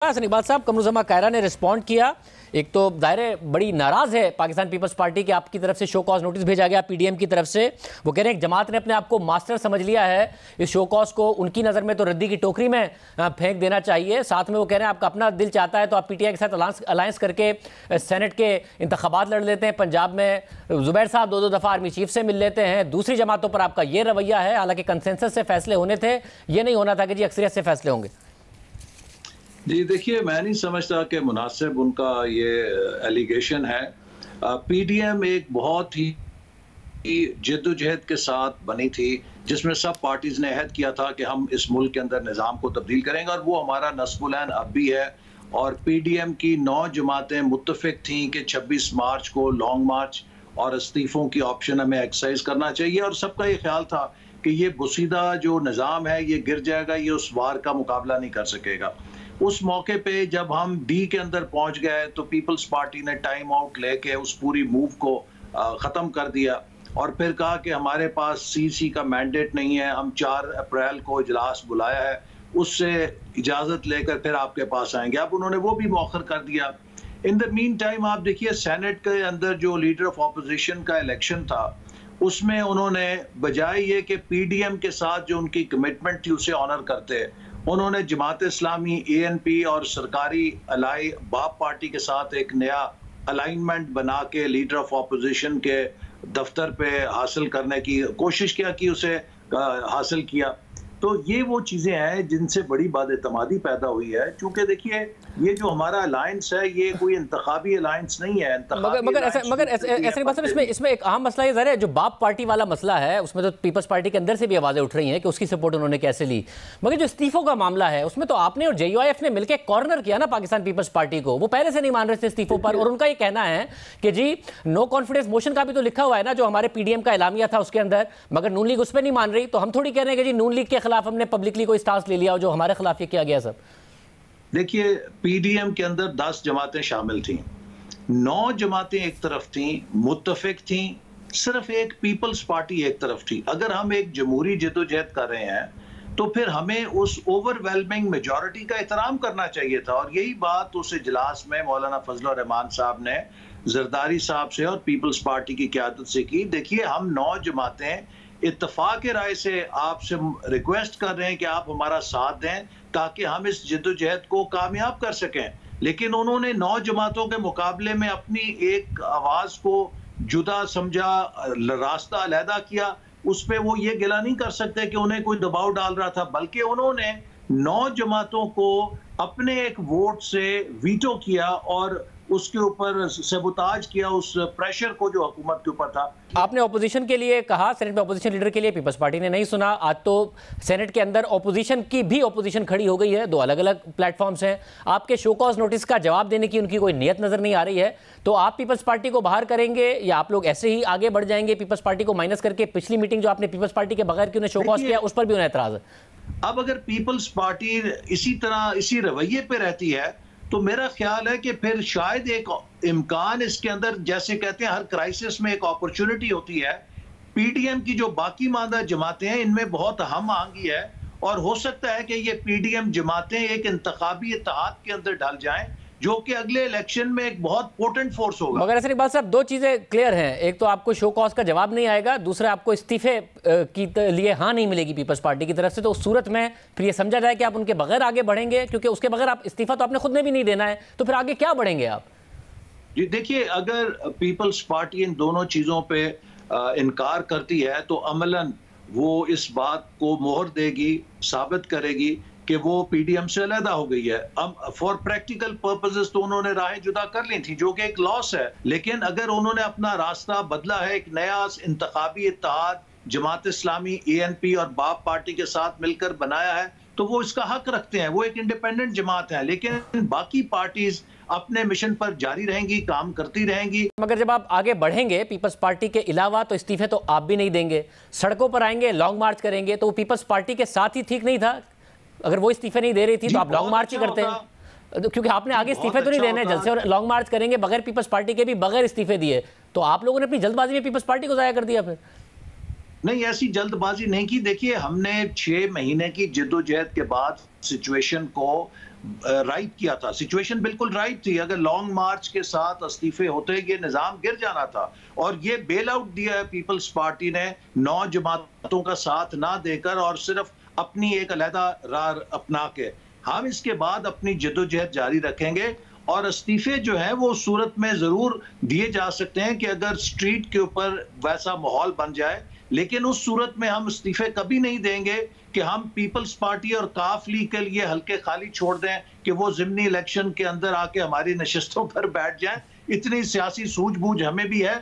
हसन इकबाल साहब, कमरुज़्ज़मा कायरा ने रिस्पॉन्ड किया। एक तो दायरे बड़ी नाराज़ है पाकिस्तान पीपल्स पार्टी के, आपकी तरफ से शो कॉज नोटिस भेजा गया पीडीएम की तरफ से। वो कह रहे हैं जमात ने अपने आप को मास्टर समझ लिया है, इस शो कॉज को उनकी नज़र में तो रद्दी की टोकरी में फेंक देना चाहिए। साथ में वो कह रहे हैं आपका अपना दिल चाहता है तो आप पीटीआई के साथ अलायंस करके सेनेट के इंतखाबात लड़ लेते हैं। पंजाब में जुबैर साहब दो दफ़ा आर्मी चीफ से मिल लेते हैं। दूसरी जमातों पर आपका ये रवैया है, हालांकि कंसेंसस से फैसले होने थे, ये नहीं होना था कि जी अक्सरियत से फैसले होंगे। जी देखिए, मैं नहीं समझता कि मुनासिब उनका ये एलिगेशन है। पीडीएम एक बहुत ही जद्दोजहद के साथ बनी थी, जिसमें सब पार्टीज ने अहद किया था कि हम इस मुल्क के अंदर निज़ाम को तब्दील करेंगे, और वो हमारा नस्बुल-ऐन अब भी है। और पीडीएम की 9 जमातें मुत्तफिक थीं कि 26 मार्च को लॉन्ग मार्च और इस्तीफ़ों की ऑप्शन हमें एक्सरसाइज करना चाहिए, और सबका ये ख्याल था कि ये बुसीदा जो निज़ाम है ये गिर जाएगा, ये उस वार का मुकाबला नहीं कर सकेगा। उस मौके पे जब हम डी के अंदर पहुंच गए तो पीपल्स पार्टी ने टाइम आउट लेके उस पूरी मूव को ख़त्म कर दिया, और फिर कहा कि हमारे पास सीसी का मैंडेट नहीं है, हम 4 अप्रैल को इजलास बुलाया है, उससे इजाज़त लेकर फिर आपके पास आएंगे। अब उन्होंने वो भी मौखर कर दिया। इन द मीन टाइम आप देखिए, सेनेट के अंदर जो लीडर ऑफ अपोजिशन का इलेक्शन था, उसमें उन्होंने बजाय ये कि पीडीएम के साथ जो उनकी कमिटमेंट थी उसे ऑनर करते, उन्होंने जमात इस्लामी, एएनपी और सरकारी अलाई बाप पार्टी के साथ एक नया अलाइनमेंट बना के लीडर ऑफ अपोजिशन के दफ्तर पे हासिल करने की कोशिश किया कि उसे हासिल किया। तो ये वो चीज़ें हैं जिनसे बड़ी बात-ए-तमादी पैदा हुई है। चूँकि देखिए, ये जो हमारा अलायंस है ये कोई इंतखाबी अलायंस नहीं है। मगर ऐसे बात है, इसमें एक अहम मसला ये ज़रा है, जो बाप पार्टी वाला मसला है उसमें तो पीपल्स पार्टी के अंदर से भी आवाज़ें उठ रही हैं कि उसकी सपोर्ट उन्होंने कैसे ली। मगर जो इस्तीफ़ों का मामला है उसमें तो आपने और जेयूआईएफ ने मिलकर कॉर्नर किया ना पाकिस्तान पीपल्स पार्टी को। वो पहले से नहीं मान रहे थे इस्तीफ़ों पर, और उनका ये कहना है कि जी नो कॉन्फिडेंस मोशन का भी तो लिखा हुआ है ना जो हमारे पीडीएम का एलामिया था उसके अंदर, मगर नून लीग उस पर नहीं मान रही। तो हम थोड़ी कह रहे हैं कि जी नून लीग के खिलाफ हमने पब्लिकली कोई स्टांस ले लिया और जो हमारे खिलाफ ये किया गया। सब देखिए, पीडीएम के अंदर 10 जमातें शामिल थीं, 9 जमातें एक तरफ थीं, मुत्तफिक थीं, सिर्फ एक पीपल्स पार्टी एक तरफ थी। अगर हम एक जमहूरी जद्दोजहद कर रहे हैं तो फिर हमें उस ओवरवेलमिंग मेजॉरिटी का एहतराम करना चाहिए था, और यही बात उस इजलास में मौलाना फजलुर रहमान साहब ने जरदारी साहब से और पीपल्स पार्टी की क़यादत से की। देखिए, हम 9 जमातें इत्तफाक राय से आपसे रिक्वेस्ट कर रहे हैं कि आप हमारा साथ दें ताकि हम इस जद्दोजहद को कामयाब कर सकें। लेकिन उन्होंने 9 जमातों के मुकाबले में अपनी एक आवाज़ को जुदा समझा, रास्ता अलहदा किया। उस पर वो ये गिला नहीं कर सकते कि उन्हें कोई दबाव डाल रहा था, बल्कि उन्होंने 9 जमातों को अपने एक वोट से वीटो किया और उसके ऊपर सबूताज किया, उस प्रेशर को जो हुकूमत के ऊपर था। आपने ऑपोजिशन के लिए कहा, सेनेट में ऑपोजिशन लीडर के लिए, पीपल्स पार्टी ने नहीं सुना। आज तो सेनेट के अंदर ऑपोजिशन की भी ऑपोजिशन खड़ी हो गई है, 2 अलग अलग प्लेटफॉर्म्स हैं। आपके शो कॉज नोटिस का जवाब देने की उनकी कोई नीयत नजर नहीं आ रही है। तो आप पीपल्स पार्टी को बाहर करेंगे या आप लोग ऐसे ही आगे बढ़ जाएंगे पीपल्स पार्टी को माइनस करके? पिछली मीटिंग जो आपने पीपल्स पार्टी के बगैर की उन्हें शो कॉज किया, उस पर भी उन्हें एतराज है। अब अगर पीपल्स पार्टी इसी तरह इसी रवैये पे रहती है तो मेरा ख्याल है कि फिर शायद एक इम्कान इसके अंदर, जैसे कहते हैं हर क्राइसिस में एक अपॉर्चुनिटी होती है, पीडीएम की जो बाकी मादा जमातें हैं इनमें बहुत हम आंगी है, और हो सकता है कि ये पीडीएम जमातें एक इंतखाबी इत्तेहाद के अंदर ढल जाएं जो कि अगले इलेक्शन में एक बहुत पोटेंट फोर्स होगा। मगर ऐसे इकबाल साहब, 2 चीज़ें क्लियर हैं। एक तो आपको शो कॉज का जवाब नहीं आएगा, दूसरा आपको इस्तीफे की लिए हाँ नहीं मिलेगी पीपल्स पार्टी की तरफ से। तो उस सूरत में फिर ये समझा जाए कि आप उनके बगैर आगे बढ़ेंगे, क्योंकि उसके बगैर आप इस्तीफा तो आपने खुद ने भी नहीं देना है, तो फिर आगे क्या बढ़ेंगे आप? जी देखिए, अगर पीपल्स पार्टी इन दोनों चीज़ों पे इनकार करती है तो अमलन वो इस बात को मोहर देगी, साबित करेगी कि वो पीडीएम से अलहदा हो गई है। अब फॉर प्रैक्टिकल पर्पसेस तो उन्होंने राहें जुदा कर ली थी, जो कि एक लॉस है। लेकिन अगर उन्होंने अपना रास्ता बदला है, एक नया इंतखाबी इत्तेहाद जमात इस्लामी, एएनपी और बाप पार्टी के साथ मिलकर बनाया है, तो वो इसका हक रखते हैं। वो एक इंडिपेंडेंट जमात है, लेकिन बाकी पार्टीज अपने मिशन पर जारी रहेंगी, काम करती रहेंगी। मगर जब आप आगे बढ़ेंगे पीपल्स पार्टी के अलावा तो इस्तीफे तो आप भी नहीं देंगे, सड़कों पर आएंगे, लॉन्ग मार्च करेंगे, तो पीपल्स पार्टी के साथ ही ठीक नहीं था? अगर वो इस्तीफे नहीं दे रही थी तो आप लॉन्ग मार्च ही करते हैं, क्योंकि आपने आगे इस्तीफे तो नहीं देने, जल्द से लॉन्ग मार्च करेंगे बगैर पीपल्स पार्टी के भी, बगैर इस्तीफे दिए। तो आप लोगों ने अपनी जल्दबाजी में पीपल्स पार्टी को जाया कर दिया। फिर नहीं, ऐसी जल्दबाजी नहीं की। देखिए, हमने 6 महीने की जद्दोजहद के बाद सिचुएशन को राइट किया था। सिचुएशन बिल्कुल राइट थी। अगर लॉन्ग मार्च के साथ इस्तीफे होते ये निजाम गिर जाना था, और ये बेल आउट दिया है पीपल्स पार्टी ने 9 जमातों का साथ ना देकर और सिर्फ अपनी एक अलहदा राह अपना के। हम इसके बाद अपनी जद्दोजहद जारी रखेंगे और इस्तीफे जो है वो उस सूरत में जरूर दिए जा सकते हैं कि अगर स्ट्रीट के ऊपर वैसा माहौल बन जाए, लेकिन उस सूरत में हम इस्तीफे कभी नहीं देंगे कि हम पीपल्स पार्टी और काफ लीग के लिए हल्के खाली छोड़ दें कि वो ज़िमनी इलेक्शन के अंदर आके हमारी नशिस्तों पर बैठ जाएं। इतनी सियासी सूझबूझ हमें भी है